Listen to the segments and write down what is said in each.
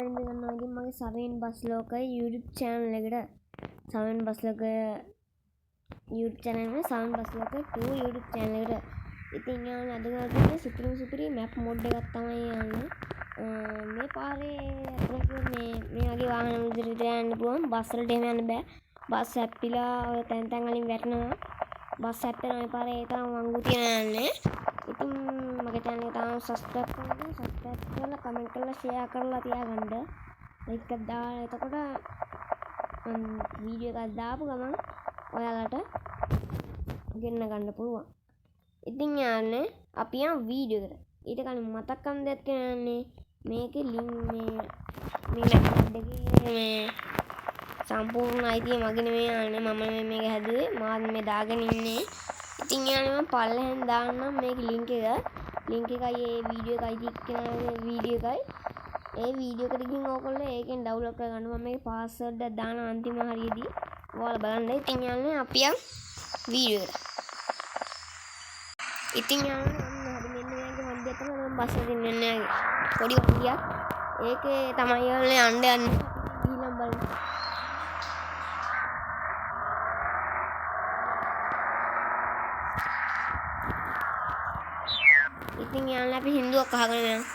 ඉතින් මගේ සවෙන් බස් ලෝකයේ YouTube channel එකට සවෙන් බස් ලෝකයේ YouTube channel එක සවෙන් බස් ලෝකයේ 2 YouTube channel එකට ඉතින් යාළුවෝ අද ගාලා තියෙන්නේ සුපිරි map mod එකක් තමයි යන්නේ මේ පාරේ අපිට මේ වගේ වාහන විදිහට යන්න පුළුවන් බස් වලට එහෙම යන්න බෑ බස් හැප්පිලා ඔය තැන් වලින් වැටෙනවා බස් හැප්පෙන මේ පාරේ ඒ තරම් වංගු තියන යන්නේ ඉතින් මගේ channel එක තාම subscribe කරලා comment කරලා share කරලා තියාගන්න like එකක් දාලා එතකොට වීඩියෝ එකක් දාපු ගමන් ඔයාලට ගෙන්න ගන්න පුළුවන් ඉතින් යාළුවනේ අපි යමු වීඩියෝ එකට ඊට කලින් මතක් කරන් දෙයක් කියන්නේ මේකේ link මේ map එකේ මේ සම්පූර්ණ අයිතිය මගේ නෙමෙයි යාළුවනේ මම මේක හැදුවේ මාත් මේ දාගෙන ඉන්නේ ඉතින් යාළුවනේ මම පල්ලෙහෙන් දාන්නම් මේකේ link එකයි ඒ වීඩියෝ එකයි දික්කන වීඩියෝ එකයි ඒ වීඩියෝ එකට ගිහින් ඕගොල්ලෝ ඒකෙන් ඩවුන්ලෝඩ් කරගන්න මම මේකේ පාස්වර්ඩ් එක දාන අන්තිම හරියදී ඔයාලා බලන්න ඉතින් යාළුවනේ අපි යමු වීඩියෝ එකට ඉතින් යාළුවනේ අන්න හරි මෙන්න මේකේ වන්දිය තමයි මම බස් එකෙන් යන්නේ පොඩි වන්දියක් ඒකේ තමයි යාළුවනේ යන්න ගිහින් බලන්න ඉතින් යාළුවනේ අපි හින්දුවක් අහගෙන යමු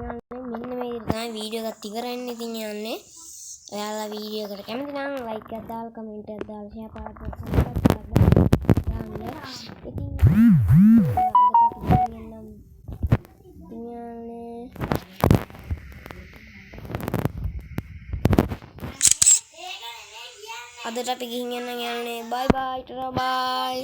යාළුවනේ මෙන්න මේ විදිහට තමයි වීඩියෝ එකක් ඉවරන්නේ. ඉතින් යාළුවනේ ඔයාලා වීඩියෝ එකට කැමති නම් ලයික් එකක් දාලා කමෙන්ට් එකක් දාලා ෂෙයා කරලා සබ්ස්ක්‍රයිබ් කරලා ඉතින් අදට අපි ගිහින් යන්න යාළුවනේ. බයි බයි ටරා බයි.